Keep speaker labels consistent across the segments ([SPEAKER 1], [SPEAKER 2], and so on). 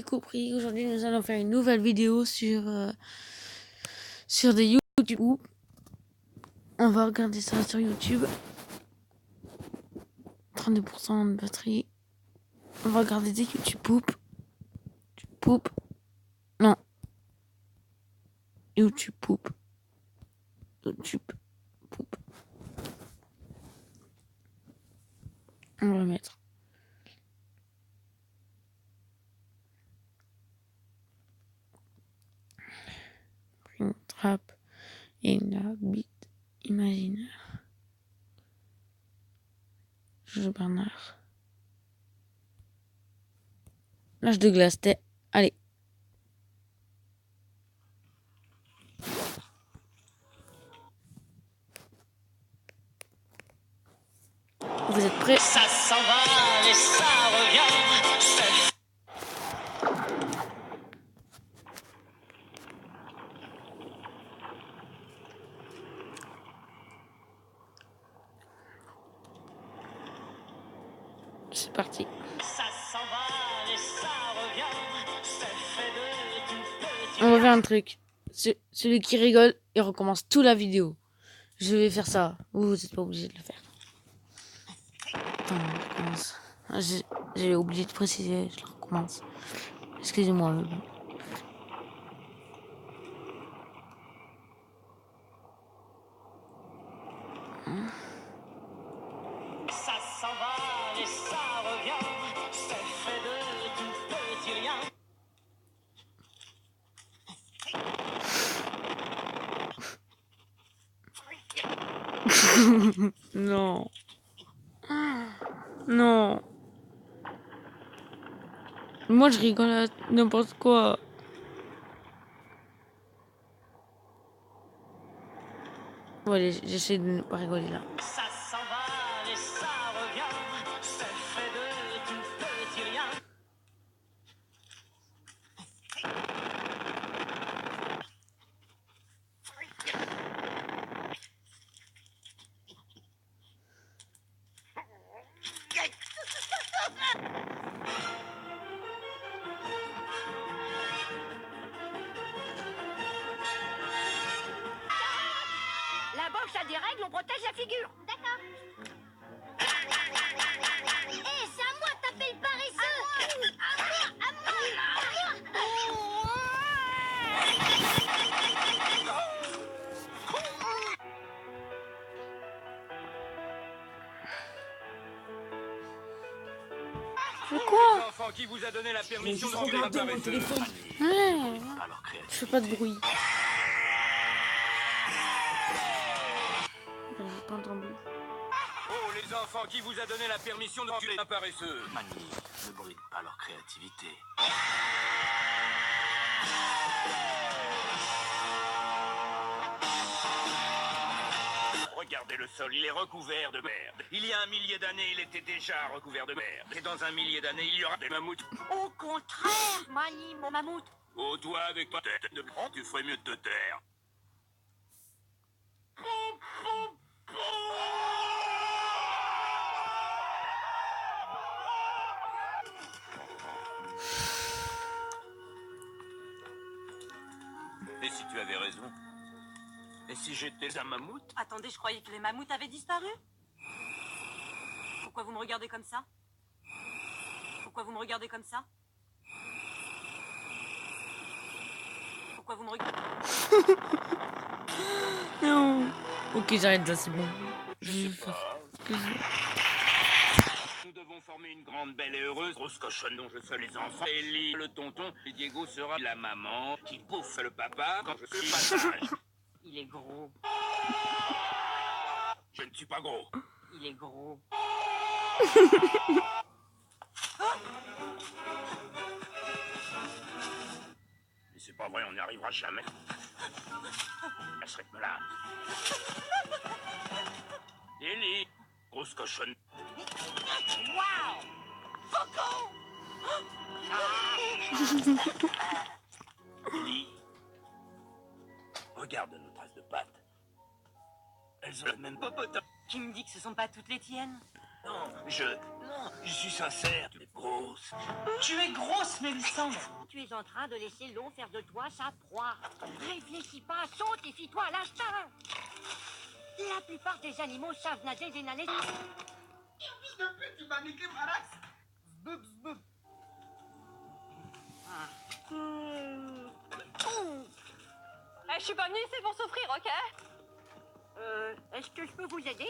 [SPEAKER 1] compris, aujourd'hui nous allons faire une nouvelle vidéo sur des YouTube. On va regarder ça sur YouTube. 32% de batterie. On va regarder des YouTube poop. Poop. Non. YouTube poop. YouTube poop. On va le mettre. Une trappe et une bite imaginaire. Jojo Bernard. L'âge de glace, allez. Vous êtes prêts?
[SPEAKER 2] Ça s'en va et ça revient.
[SPEAKER 1] C'est parti.
[SPEAKER 2] Ça s'en va et ça revient. C'est fait de tout petit.
[SPEAKER 1] On va faire un truc. Celui qui rigole, il recommence toute la vidéo. Je vais faire ça. Vous n'êtes pas obligé de le faire. Attends, on recommence. J'ai oublié de préciser, je le recommence. Excusez-moi.
[SPEAKER 2] Ça s'en va et ça revient. C'est fait de tout petit rien.
[SPEAKER 1] Non. Non. Moi, je rigole à n'importe quoi. Bon, allez, j'essaie de ne pas rigoler là.
[SPEAKER 2] Ça s'en va et ça revient. C'est fait de tout petit rien.
[SPEAKER 3] La boxe a des règles, on protège la figure. D'accord. Hé, c'est à moi de taper le paresseux. À
[SPEAKER 1] Pourquoi?
[SPEAKER 4] Enfant, qui vous a donné la permission de regarder mon téléphone?
[SPEAKER 1] Ouais. Je fais pas de bruit. J'ai pas entendu.
[SPEAKER 4] Oh, les enfants, qui vous a donné la permission de tuer un paresseux?
[SPEAKER 5] Mani, ne bride pas leur créativité.
[SPEAKER 4] Regardez le sol, il est recouvert de merde. Il y a 1 millier d'années, il était déjà recouvert de merde. Et dans 1 millier d'années, il y aura des mammouths.
[SPEAKER 3] Au contraire, Mani, mon mammouth.
[SPEAKER 4] Oh, toi, avec ta tête de grand, tu ferais mieux de te taire. Et si tu avais raison? Et si j'étais un mammouth?
[SPEAKER 6] Attendez, je croyais que les mammouths avaient disparu. Pourquoi vous me regardez comme ça? Pourquoi vous me regardez comme ça? Pourquoi vous me regardez?
[SPEAKER 1] Non. Ok, j'arrête là, c'est bon.
[SPEAKER 4] Je sais pas. Nous devons former une grande, belle et heureuse grosse cochonne dont je serai les enfants. Ellie, le tonton, et Diego sera la maman qui bouffe le papa quand je suis passage.
[SPEAKER 6] Il est gros.
[SPEAKER 4] Je ne suis pas gros.
[SPEAKER 6] Il est gros.
[SPEAKER 4] Mais c'est pas vrai, on n'y arrivera jamais. À ce rythme-là. Ellie, grosse cochonne.
[SPEAKER 3] Waouh. Coco.
[SPEAKER 4] Ellie, regarde nos traces de pâtes. Elles ont le même popotin.
[SPEAKER 6] Tu me dis que ce sont pas toutes les tiennes?
[SPEAKER 4] Non, je suis sincère. Tu es
[SPEAKER 5] grosse.
[SPEAKER 2] Tu es grosse, Mélisande.
[SPEAKER 6] Tu es en train de laisser l'eau faire de toi sa proie. Réfléchis pas, saute et fie-toi à l'instinct. La plupart des animaux savent nager et n'aller.
[SPEAKER 7] Je suis pas venue ici pour souffrir, ok?
[SPEAKER 6] Est-ce que je peux vous aider?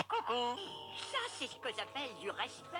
[SPEAKER 6] Coucou. Ça, c'est ce que j'appelle du respect.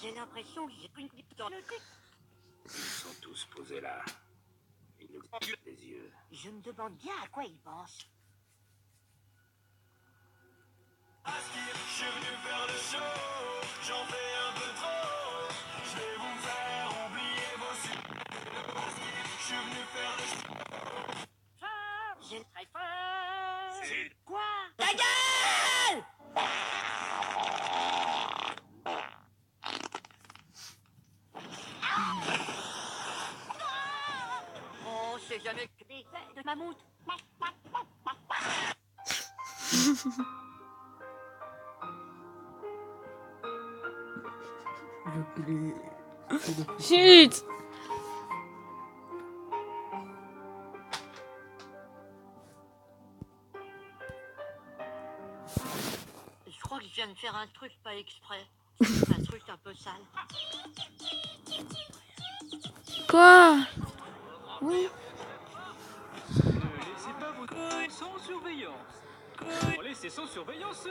[SPEAKER 6] J'ai l'impression que j'ai pris une clip dans le nez.
[SPEAKER 4] Ils sont tous posés là. Ils nous tuent les yeux.
[SPEAKER 6] Je me demande bien à quoi ils pensent. J'ai très faim.
[SPEAKER 4] C'est
[SPEAKER 6] Quoi? Ta gueule! On sait jamais que des fêtes de mammouth.
[SPEAKER 1] Chut.
[SPEAKER 6] Je crois que je viens de faire un truc pas exprès. Un truc un peu sale.
[SPEAKER 1] Quoi? Oui.
[SPEAKER 8] Ne laissez pas vos coins sans surveillance. Laissez sans surveillance.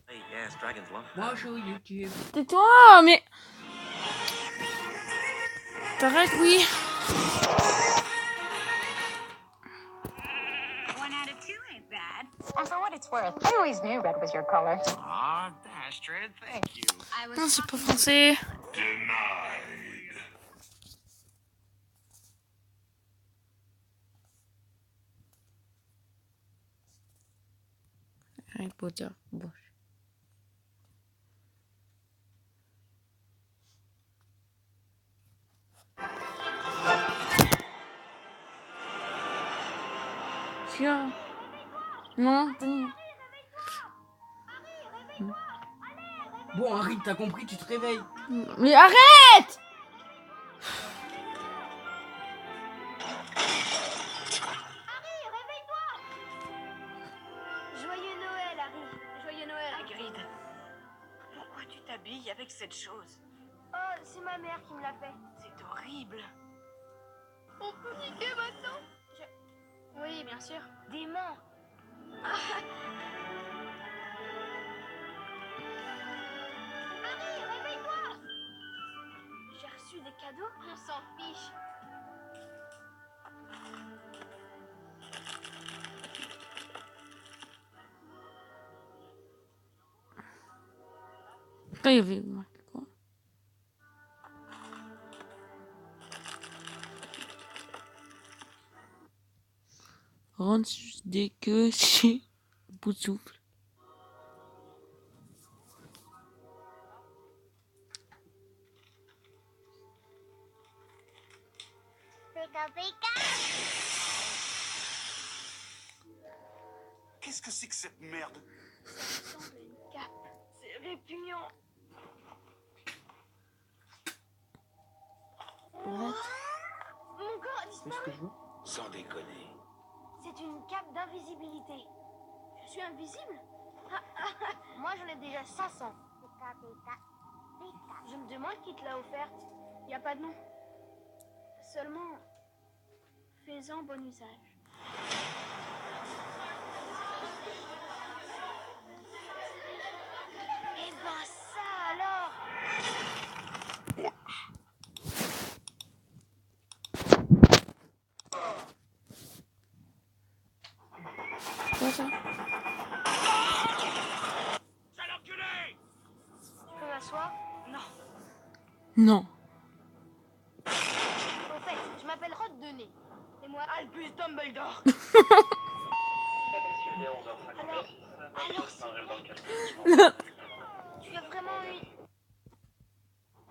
[SPEAKER 5] Hey, yes, dragons love.
[SPEAKER 2] Bonjour, YouTube.
[SPEAKER 1] Tais-toi, mais... T'arrêtes, oui.
[SPEAKER 3] 1 out of 2 ain't bad.
[SPEAKER 9] And for what it's worth, I always knew red was your color.
[SPEAKER 5] Aw, Astrid, thank you.
[SPEAKER 3] I was
[SPEAKER 1] Non, c'est pas français. Harry Potter. Bon. Tiens. Non, Tony.
[SPEAKER 2] Bon, Harry, t'as compris, tu te réveilles.
[SPEAKER 1] Mais arrête!
[SPEAKER 3] Joyeux Noël, Harry. Joyeux Noël.
[SPEAKER 7] Hagrid, pourquoi tu t'habilles avec cette chose?
[SPEAKER 3] Oh, c'est ma mère qui me l'a fait.
[SPEAKER 7] C'est horrible.
[SPEAKER 3] On peut niquer maintenant? Oui, bien sûr. Dément. Harry, réveille-toi! J'ai reçu des cadeaux? On s'en fiche.
[SPEAKER 1] Là, il y avait marqué quoi? Rentre dès que c'est bout de souffle.
[SPEAKER 3] Pika pika.
[SPEAKER 5] Qu'est-ce que c'est que cette merde?
[SPEAKER 3] Ça ressemble à une cape. C'est répugnant. Mon corps a disparu.
[SPEAKER 5] Sans déconner.
[SPEAKER 3] C'est une cape d'invisibilité. Je suis invisible? Moi, j'en ai déjà 500. Je me demande qui te l'a offerte. Il n'y a pas de nom. Seulement, fais-en bon usage. Eh ben ça alors!
[SPEAKER 1] Quoi ça?
[SPEAKER 4] Sale enculé!
[SPEAKER 3] Je peux m'asseoir?
[SPEAKER 1] Non.
[SPEAKER 3] Au fait, je m'appelle Rod de Nez. Et moi, Albus Dumbledore. Alors c'est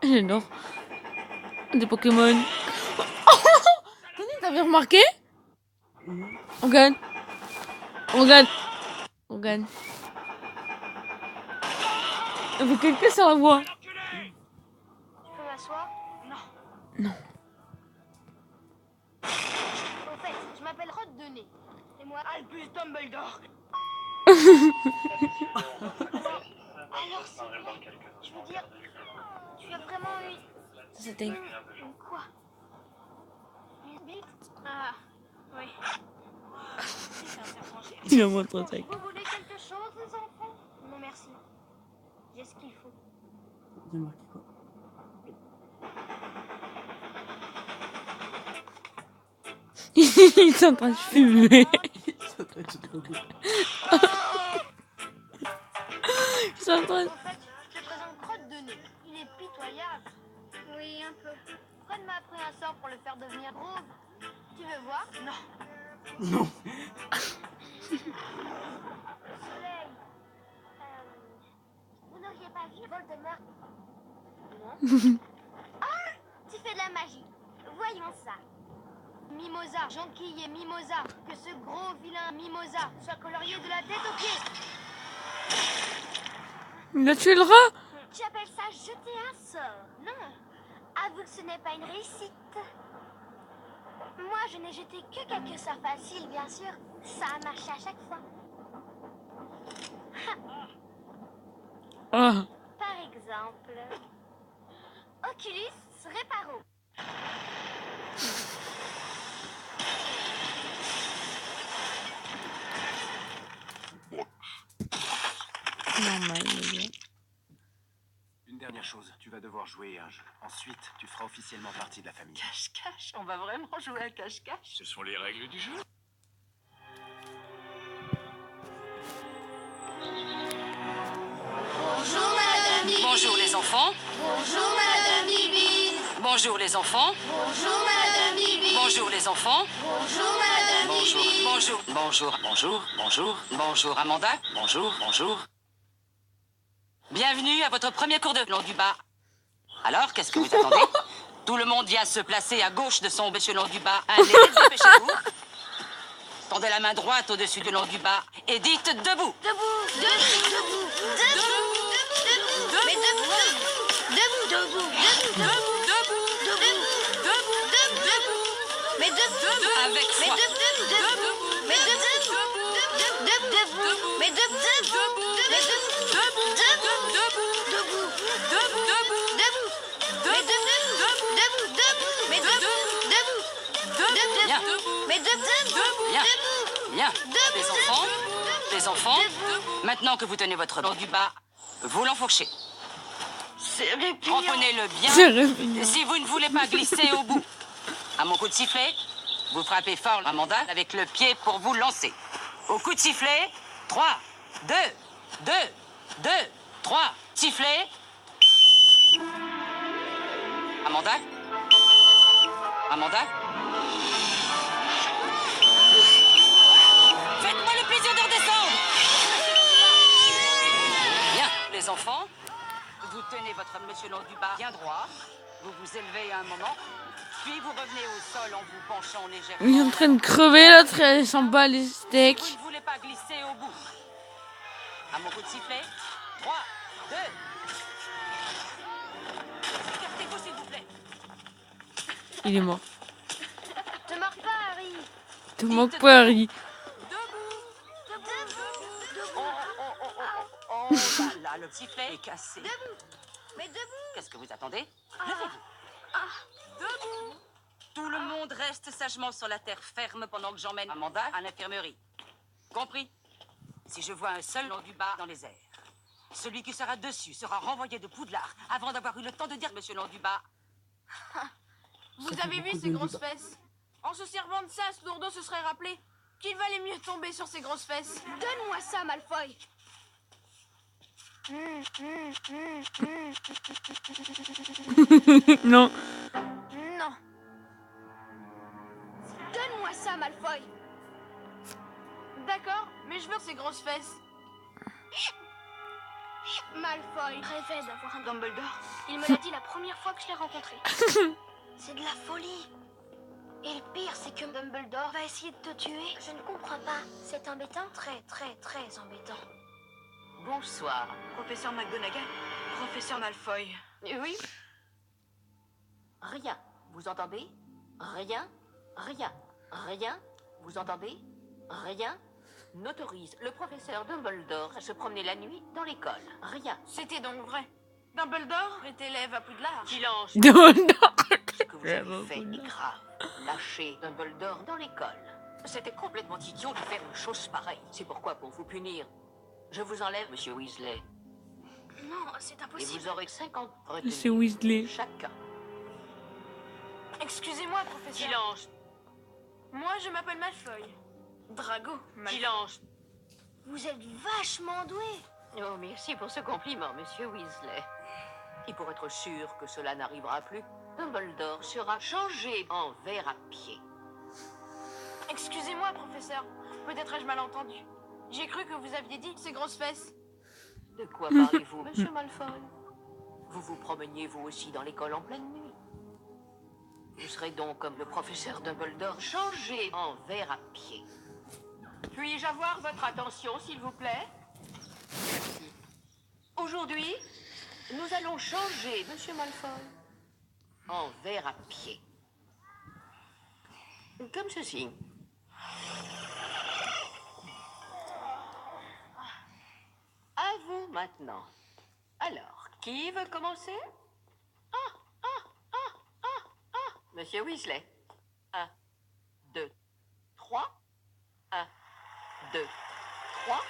[SPEAKER 1] J'adore. Des Pokémon. T'avais remarqué? On gagne. On gagne. On gagne. Il y avait quelqu'un sur la voie.
[SPEAKER 3] Tu peux m'asseoir? Non.
[SPEAKER 1] Non.
[SPEAKER 3] Au fait, je m'appelle Rod de Nez. Et moi, Albus Dumbledore. Alors c'est vrai. Je veux dire, tu as vraiment eu
[SPEAKER 1] Ça c'était.
[SPEAKER 3] une quoi? Une bite? Ah, oui. C'est un serpent géant.
[SPEAKER 1] Il a moins de 35.
[SPEAKER 3] Vous voulez quelque chose, les enfants? Non, merci. J'ai ce qu'il faut.
[SPEAKER 1] J'ai marqué quoi? Ils sont en train de fumer. Ils sont en train de
[SPEAKER 3] En fait, je te présente Crotte de Nez. Il est pitoyable. Oui, un peu. Fred m'a appris un sort pour le faire devenir rouge. Tu veux voir? Non.
[SPEAKER 1] Non.
[SPEAKER 3] Soleil. Vous n'auriez pas vu Voldemort? Non. Ah, tu fais de la magie. Voyons ça. Mimosa, Jonquille et Mimosa. Que ce gros vilain Mimosa soit colorié de la tête aux pieds.
[SPEAKER 1] Il a tué le rat.
[SPEAKER 3] Tu appelles ça jeter un sort? Non. Avoue que ce n'est pas une réussite. Moi, je n'ai jeté que quelques sorts faciles, bien sûr. Ça a marché à chaque fois.
[SPEAKER 1] Ah.
[SPEAKER 3] Par exemple, Oculus Reparo.
[SPEAKER 1] Normal, les gars.
[SPEAKER 5] Une dernière chose, tu vas devoir jouer un jeu. Ensuite, tu feras officiellement partie de la famille.
[SPEAKER 7] Cache-cache, on va vraiment jouer à cache-cache.
[SPEAKER 8] Ce sont les règles du jeu.
[SPEAKER 3] Bonjour, Madame Bibi.
[SPEAKER 6] Bonjour les enfants.
[SPEAKER 3] Bonjour, Madame Bibi.
[SPEAKER 6] Bonjour les enfants.
[SPEAKER 3] Bonjour, Madame Bibi.
[SPEAKER 6] Bonjour les enfants.
[SPEAKER 3] Bonjour, Madame
[SPEAKER 6] Bonjour,
[SPEAKER 3] Bibi.
[SPEAKER 6] bonjour, bonjour, bonjour, bonjour, bonjour Amanda. Bonjour, bonjour. Bienvenue à votre premier cours de long du bas. Alors, qu'est-ce que vous attendez? Tout le monde vient se placer à gauche de son échelon du bas. Allez, dépêchez-vous. Tendez la main droite au-dessus du long du bas et dites debout.
[SPEAKER 3] Debout, debout, debout, debout, debout, mais debout, debout, debout, debout, debout, debout, debout, mais debout,
[SPEAKER 6] Avec
[SPEAKER 3] mais
[SPEAKER 6] foi.
[SPEAKER 3] debout, debout, mais debout, debout, mais debout, mais debout, debout, debout, mais debout, mais
[SPEAKER 6] Bien.
[SPEAKER 3] mais debout,
[SPEAKER 6] Bien.
[SPEAKER 3] debout,
[SPEAKER 6] Bien. Les enfants, maintenant que vous tenez votre long du bas, vous l'enfourchez.
[SPEAKER 7] C'est répugnant.
[SPEAKER 6] Reprenez-le
[SPEAKER 1] C'est
[SPEAKER 6] bien.
[SPEAKER 1] répugnant.
[SPEAKER 6] Si vous ne voulez pas glisser au bout, à mon coup de sifflet, vous frappez fort Amanda avec le pied pour vous lancer. Au coup de sifflet, 3, 2, 2, 2, 3, sifflet. Amanda? Amanda? Faites-moi le plaisir de redescendre. Bien, les enfants, vous tenez votre échelon du bas bien droit, vous vous élevez un moment, puis vous revenez au sol en vous penchant légèrement.
[SPEAKER 1] Il est en train de crever, l'autre, elle s'en bat les steaks.
[SPEAKER 6] Vous ne voulez pas glisser au bout. À mon coup de sifflet, 3, 2. Écartez-vous, s'il vous plaît.
[SPEAKER 1] Il est mort.
[SPEAKER 3] te marre pas, Harry.
[SPEAKER 1] Te moque pas, Harry.
[SPEAKER 6] Oh là là, le sifflet est cassé.
[SPEAKER 3] Mais debout.
[SPEAKER 6] Qu'est-ce que vous attendez? Levez-vous. Debout. Tout le monde reste sagement sur la terre ferme pendant que j'emmène Amanda à l'infirmerie. Compris? Si je vois un seul long du bas dans les airs, celui qui sera dessus sera renvoyé de Poudlard avant d'avoir eu le temps de dire Monsieur Londubat.
[SPEAKER 10] Vous avez vu ces grosses fesses? En se servant de ça, Snourdo se serait rappelé qu'il valait mieux tomber sur ses grosses fesses.
[SPEAKER 3] Donne-moi ça, Malfoy.
[SPEAKER 1] Non.
[SPEAKER 3] Non. Donne-moi ça, Malfoy.
[SPEAKER 10] D'accord, mais je veux ses grosses fesses.
[SPEAKER 3] Malfoy rêvait d'avoir un
[SPEAKER 7] Dumbledore.
[SPEAKER 3] Il me l'a dit la première fois que je l'ai rencontré. C'est de la folie. Et le pire, c'est que Dumbledore va essayer de te tuer. Je ne comprends pas. C'est embêtant. Très, très, très embêtant.
[SPEAKER 6] Bonsoir.
[SPEAKER 7] Professeur McGonagall. Professeur Malfoy.
[SPEAKER 6] Oui? Rien. Vous entendez? Rien. Rien. Rien. Vous entendez? Rien n'autorise le professeur Dumbledore à se promener la nuit dans l'école. Rien.
[SPEAKER 10] C'était donc vrai. Dumbledore est élève à Poudlard.
[SPEAKER 6] Silence.
[SPEAKER 1] Dumbledore.
[SPEAKER 6] Ce que vous avez fait est grave. Lâcher Dumbledore dans l'école. C'était complètement idiot de faire une chose pareille. C'est pourquoi, pour vous punir, je vous enlève, Monsieur Weasley.
[SPEAKER 3] Non, c'est
[SPEAKER 6] Et
[SPEAKER 3] impossible.
[SPEAKER 6] vous aurez 50
[SPEAKER 1] C'est
[SPEAKER 6] retenues
[SPEAKER 1] Weasley.
[SPEAKER 6] chacun.
[SPEAKER 10] Excusez-moi, professeur.
[SPEAKER 6] Silence.
[SPEAKER 10] Moi, je m'appelle Malfoy. Drago Malfoy.
[SPEAKER 6] Silence.
[SPEAKER 3] Vous êtes vachement doué.
[SPEAKER 6] Oh, merci pour ce compliment, Monsieur Weasley. Et pour être sûr que cela n'arrivera plus, Dumbledore sera changé en ver à pied.
[SPEAKER 10] Excusez-moi, professeur. Peut-être ai-je mal entendu. J'ai cru que vous aviez dit ses grosses fesses.
[SPEAKER 6] De quoi parlez-vous, Monsieur Malfoy? Vous vous promeniez vous aussi dans l'école en pleine nuit. Vous serez donc comme le professeur Dumbledore, changé en ver à pied. Puis-je avoir votre attention, s'il vous plaît? Merci. Aujourd'hui, nous allons changer, Monsieur Malfoy, en ver à pied. Comme ceci. À vous maintenant. Alors, qui veut commencer? Monsieur Weasley. 1, 2, 3. 1, 2, 3.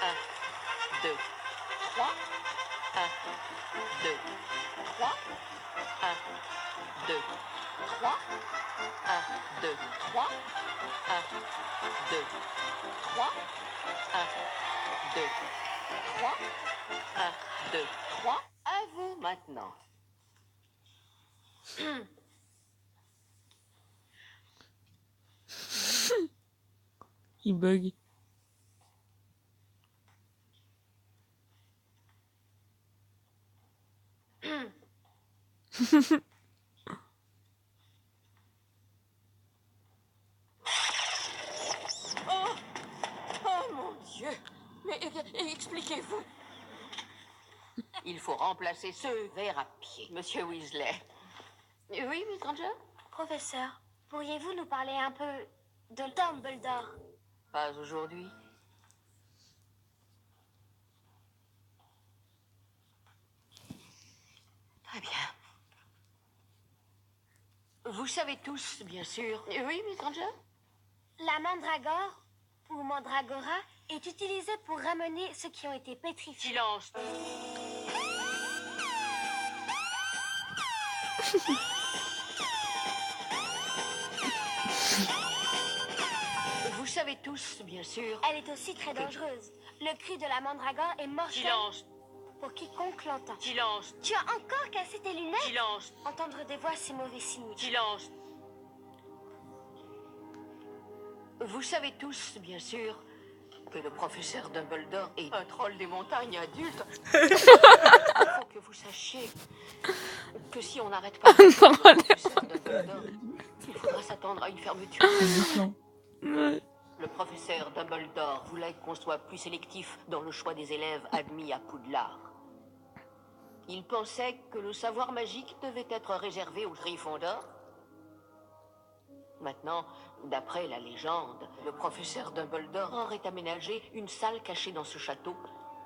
[SPEAKER 6] 1, 2, 3. 1, 2, 3. 1, 2, 3. 1, 2, 3. 1, 2, 3. 1, 2, 3. 1, 2, 3. À vous maintenant.
[SPEAKER 1] Il bug.
[SPEAKER 6] Oh mon Dieu! Mais expliquez-vous. Il faut remplacer ce ver à pied, Monsieur Weasley. Oui, Miss Granger?
[SPEAKER 3] Professeur, pourriez-vous nous parler un peu de Dumbledore?
[SPEAKER 6] Pas aujourd'hui. Très bien. Vous savez tous, bien sûr. Oui, Miss Granger?
[SPEAKER 3] La mandragore, ou mandragora, est utilisée pour ramener ceux qui ont été pétrifiés.
[SPEAKER 6] Silence. Vous savez tous, bien sûr.
[SPEAKER 3] Elle est aussi très dangereuse. Le cri de la mandragore est mortel
[SPEAKER 6] Silence.
[SPEAKER 3] pour quiconque l'entend.
[SPEAKER 6] Silence.
[SPEAKER 3] Tu as encore cassé tes lunettes?
[SPEAKER 6] Silence.
[SPEAKER 3] Entendre des voix, c'est mauvais signe.
[SPEAKER 6] Silence. Vous savez tous, bien sûr, que le professeur Dumbledore est un troll des montagnes adulte. Il faut que vous sachiez que si on n'arrête pas le professeur Dumbledore, il faudra s'attendre à une fermeture. Le professeur Dumbledore voulait qu'on soit plus sélectif dans le choix des élèves admis à Poudlard. Il pensait que le savoir magique devait être réservé aux Gryffondors. Maintenant, d'après la légende, le professeur Dumbledore aurait aménagé une salle cachée dans ce château,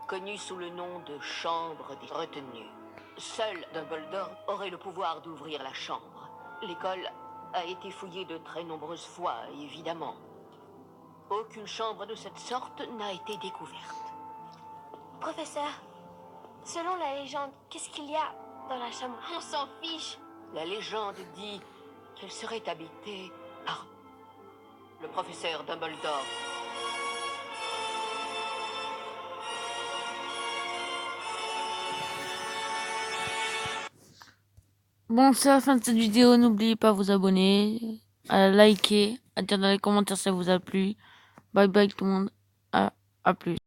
[SPEAKER 6] connue sous le nom de chambre des retenues. Seul Dumbledore aurait le pouvoir d'ouvrir la chambre. L'école a été fouillée de très nombreuses fois, évidemment. Aucune chambre de cette sorte n'a été découverte.
[SPEAKER 3] Professeur, selon la légende, qu'est-ce qu'il y a dans la chambre? On s'en fiche.
[SPEAKER 6] La légende dit qu'elle serait habitée par le professeur Dumbledore.
[SPEAKER 1] Bon, c'est la fin de cette vidéo. N'oubliez pas de vous abonner, à liker, à dire dans les commentaires si ça vous a plu. Bye bye tout le monde. À plus.